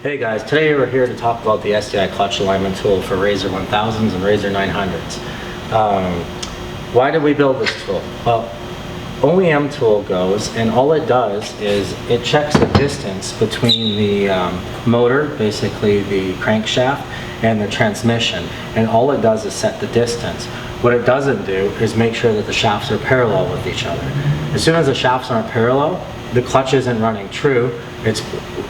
Hey guys, today we're here to talk about the SDi Clutch Alignment Tool for RZR 1000s and RZR 900s. Why did we build this tool? Well, OEM tool goes, and all it does is it checks the distance between the motor, basically the crankshaft, and the transmission, and all it does is set the distance. What it doesn't do is make sure that the shafts are parallel with each other. As soon as the shafts aren't parallel, the clutch isn't running true, it's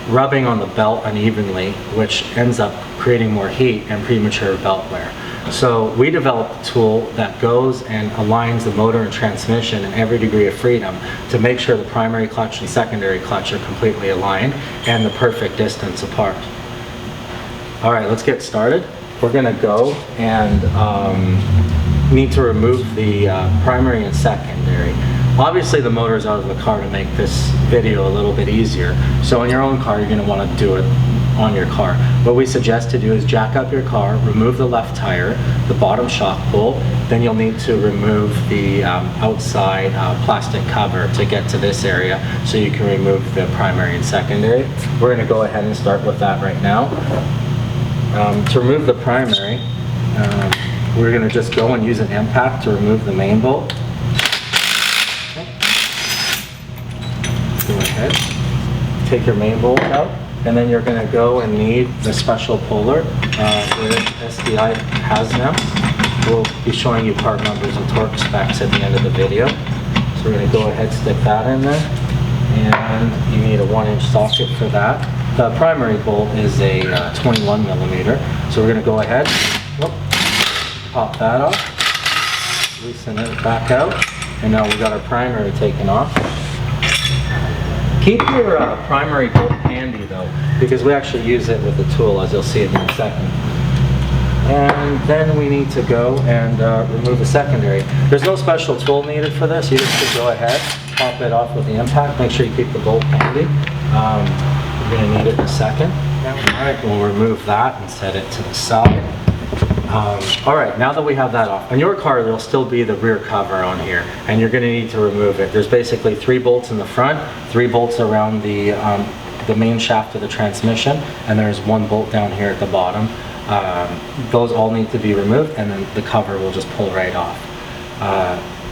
rubbing on the belt unevenly, which ends up creating more heat and premature belt wear. So we developed a tool that goes and aligns the motor and transmission in every degree of freedom to make sure the primary clutch and secondary clutch are completely aligned and the perfect distance apart. All right, let's get started. We're gonna go and need to remove the primary and secondary. Obviously the motor is out of the car to make this video a little bit easier. So in your own car, you're going to want to do it on your car. What we suggest to do is jack up your car, remove the left tire, the bottom shock bolt, then you'll need to remove the outside plastic cover to get to this area so you can remove the primary and secondary. We're going to go ahead and start with that right now. To remove the primary, we're going to just go and use an impact to remove the main bolt. Go ahead, take your main bolt out, and then you're going to go and need the special puller where SDi has them. We'll be showing you part numbers and torque specs at the end of the video. So we're going to go ahead, stick that in there, and you need a 1-inch socket for that. The primary bolt is a 21 millimeter, so we're going to go ahead, pop that off, loosen it back out, and now we've got our primary taken off. Keep your primary bolt handy though, because we actually use it with the tool, as you'll see in a second. And then we need to go and remove the secondary. There's no special tool needed for this. You just could go ahead, pop it off with the impact. Make sure you keep the bolt handy. We're going to need it in a second. All right, we'll remove that and set it to the side. All right, now that we have that off, on your car there'll still be the rear cover on here, and you're going to need to remove it. There's basically 3 bolts in the front, 3 bolts around the main shaft of the transmission, and there's 1 bolt down here at the bottom. Those all need to be removed, and then the cover will just pull right off.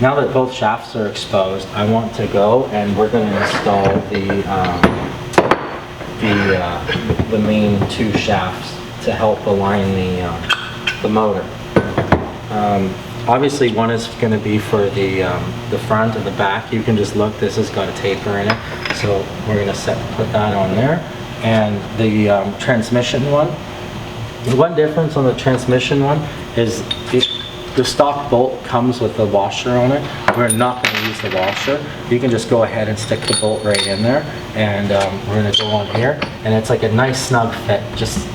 Now that both shafts are exposed, I want to go and we're going to install the main 2 shafts to help align the motor. Obviously one is going to be for the front and the back. You can just look, this has got a taper in it, so we're going to put that on there. And the transmission one, the one difference on the transmission one is the stock bolt comes with the washer on it. We're not going to use the washer. You can just go ahead and stick the bolt right in there, and we're going to go on here, and it's like a nice snug fit. Just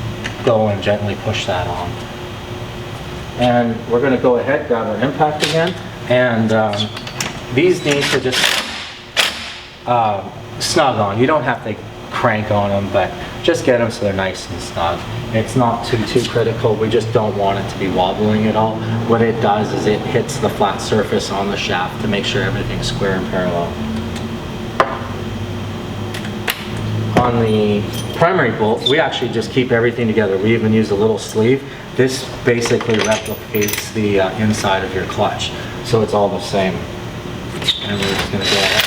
go and gently push that on. And we're going to go ahead, grab our impact again, and these need to just snug on. You don't have to crank on them, but just get them so they're nice and snug. It's not too critical. We just don't want it to be wobbling at all. What it does is it hits the flat surface on the shaft to make sure everything's square and parallel. On the primary bolt, we actually just keep everything together. We even use a little sleeve. This basically replicates the inside of your clutch, so it's all the same. And we're just going to go ahead.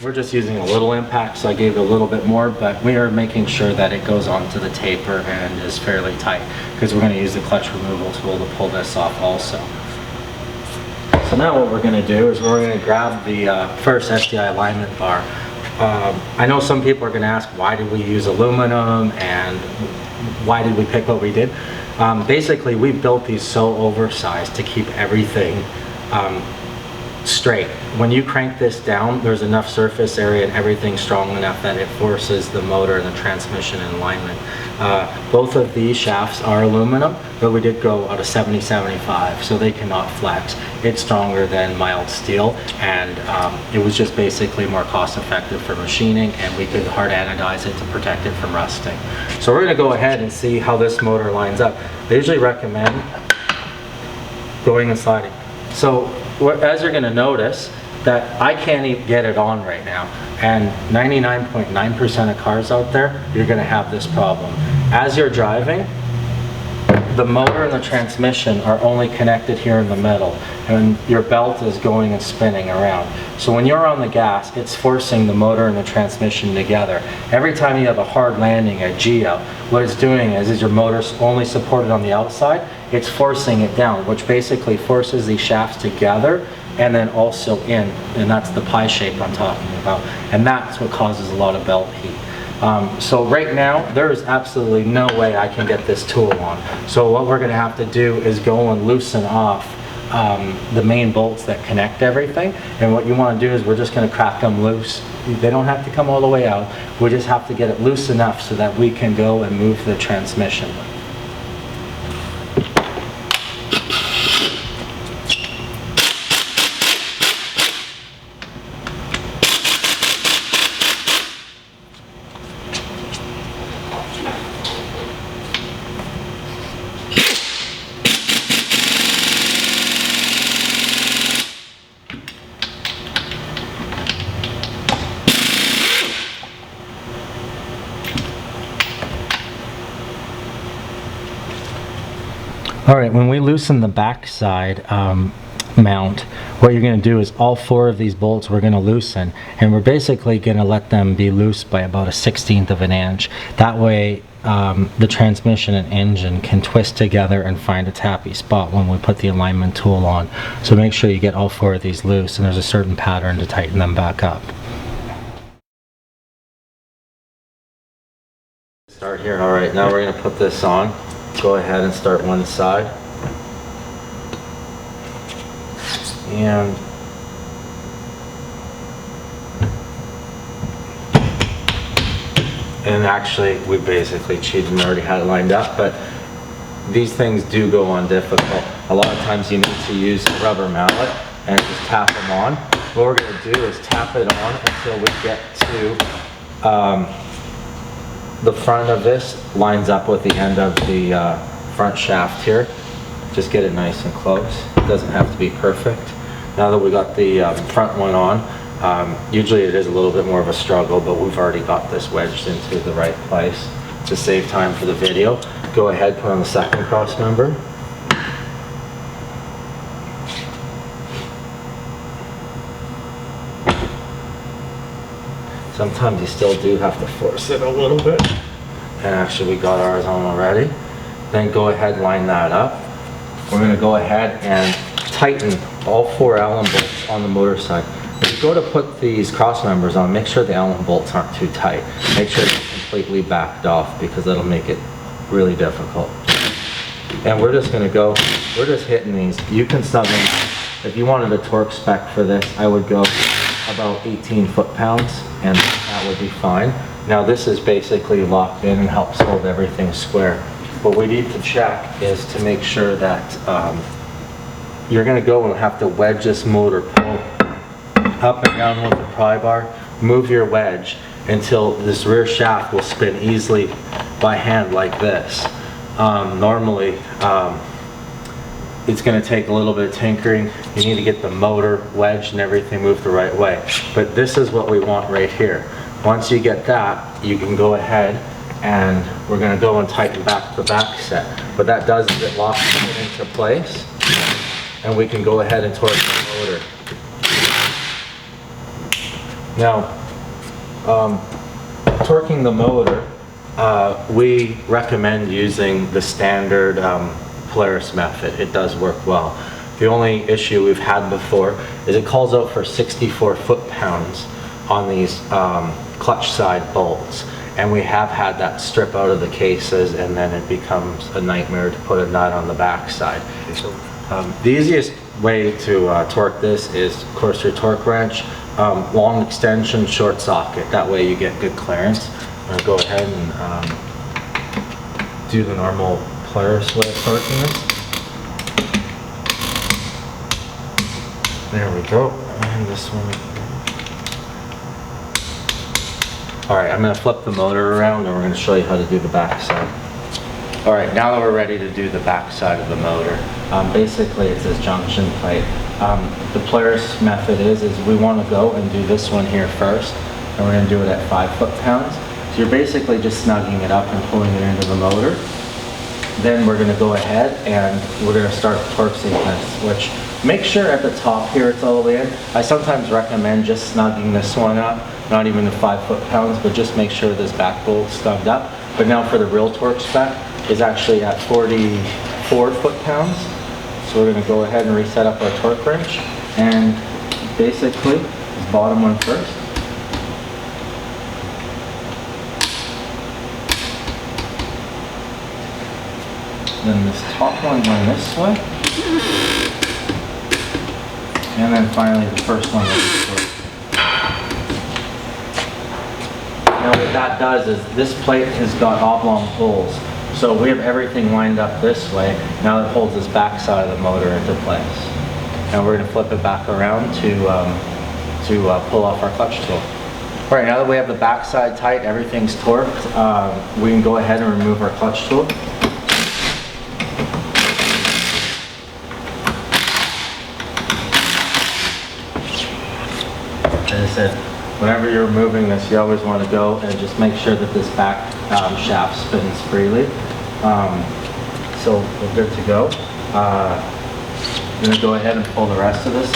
We're just using a little impact, so I gave it a little bit more, but we are making sure that it goes onto the taper and is fairly tight, because we're going to use the clutch removal tool to pull this off also. So now what we're going to do is we're going to grab the first SDi alignment bar. I know some people are going to ask, why did we use aluminum and why did we pick what we did? Basically, we built these so oversized to keep everything straight. When you crank this down, there's enough surface area and everything strong enough that it forces the motor and the transmission in alignment. Both of these shafts are aluminum, but we did go out of 70-75, so they cannot flex. It's stronger than mild steel, and it was just basically more cost effective for machining, and we could hard anodize it to protect it from rusting. So we're going to go ahead and see how this motor lines up. I usually recommend going and sliding. So as you're going to notice, that I can't even get it on right now. And 99.9% of cars out there, you're gonna have this problem. As you're driving, the motor and the transmission are only connected here in the middle, and your belt is going and spinning around. So when you're on the gas, it's forcing the motor and the transmission together. Every time you have a hard landing at Geo, what it's doing is your motor's only supported on the outside, it's forcing it down, which basically forces these shafts together and then also in, and that's the pie shape I'm talking about. And that's what causes a lot of belt heat. So right now, there is absolutely no way I can get this tool on. So what we're gonna have to do is go and loosen off the main bolts that connect everything. And what you wanna do is we're just gonna crack them loose. They don't have to come all the way out. We just have to get it loose enough so that we can go and move the transmission. All right, when we loosen the backside mount, what you're going to do is all 4 of these bolts we're going to loosen, and we're basically going to let them be loose by about a 1/16 of an inch. That way the transmission and engine can twist together and find its happy spot when we put the alignment tool on. So make sure you get all 4 of these loose, and there's a certain pattern to tighten them back up. Start here. All right, now we're going to put this on. Go ahead and start one side. And actually, we basically cheated and already had it lined up, but these things do go on difficult. A lot of times you need to use a rubber mallet and just tap them on. What we're going to do is tap it on until we get to the front of this lines up with the end of the front shaft here. Just get it nice and close. It doesn't have to be perfect. Now that we got the front one on, usually it is a little bit more of a struggle, but we've already got this wedged into the right place. To save time for the video, go ahead, put on the second cross member. Sometimes you still do have to force it a little bit. And actually we got ours on already. Then go ahead and line that up. We're going to go ahead and tighten all 4 Allen bolts on the motor side. If you go to put these cross members on, make sure the Allen bolts aren't too tight. Make sure they're completely backed off, because that'll make it really difficult. And we're just going to go, we're just hitting these. You can sub in, if you wanted a torque spec for this, I would go about 18 foot-pounds, and that would be fine. Now this is basically locked in and helps hold everything square. What we need to check is to make sure that you're going to go and have to wedge this motor, pull up and down with the pry bar, move your wedge until this rear shaft will spin easily by hand like this. Normally it's going to take a little bit of tinkering. You need to get the motor wedged and everything moved the right way. But this is what we want right here. Once you get that, you can go ahead and we're going to go and tighten back the back set. What that does is it locks it into place, and we can go ahead and torque the motor. Now, torquing the motor, we recommend using the standard Polaris method. It does work well. The only issue we've had before is it calls out for 64 foot-pounds on these clutch side bolts, and we have had that strip out of the cases, and then it becomes a nightmare to put a nut on the back side. The easiest way to torque this is, of course, your torque wrench, long extension, short socket. That way you get good clearance. I'm going to go ahead and do the normal Polaris way of torquing this. There we go. And this one. Alright, I'm going to flip the motor around and we're going to show you how to do the back side. Alright, now that we're ready to do the back side of the motor, basically it's this junction plate. The Polaris method is we want to go and do this one here first, and we're going to do it at 5 foot-pounds. So you're basically just snugging it up and pulling it into the motor. Then we're going to go ahead and we're going to start the torque sequence, which make sure at the top here it's all the way in. I sometimes recommend just snugging this one up, not even the 5 foot-pounds, but just make sure this back bolt's snugged up. But now for the real torque spec is actually at 44 foot-pounds. So we're going to go ahead and reset up our torque wrench, and basically this bottom one first. Then this top one going this way. And then finally the first one this way. Now what that does is this plate has got oblong holes. So we have everything lined up this way. Now it holds this back side of the motor into place. Now we're going to flip it back around to pull off our clutch tool. All right, now that we have the back side tight, everything's torqued, we can go ahead and remove our clutch tool. As I said, whenever you're removing this, you always want to go and just make sure that this back shaft spins freely. So we're good to go. I'm going to go ahead and pull the rest of this.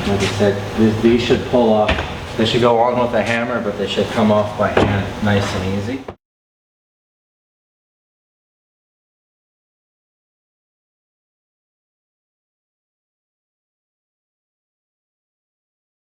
Like I said, these should pull off. They should go on with a hammer, but they should come off by hand nice and easy.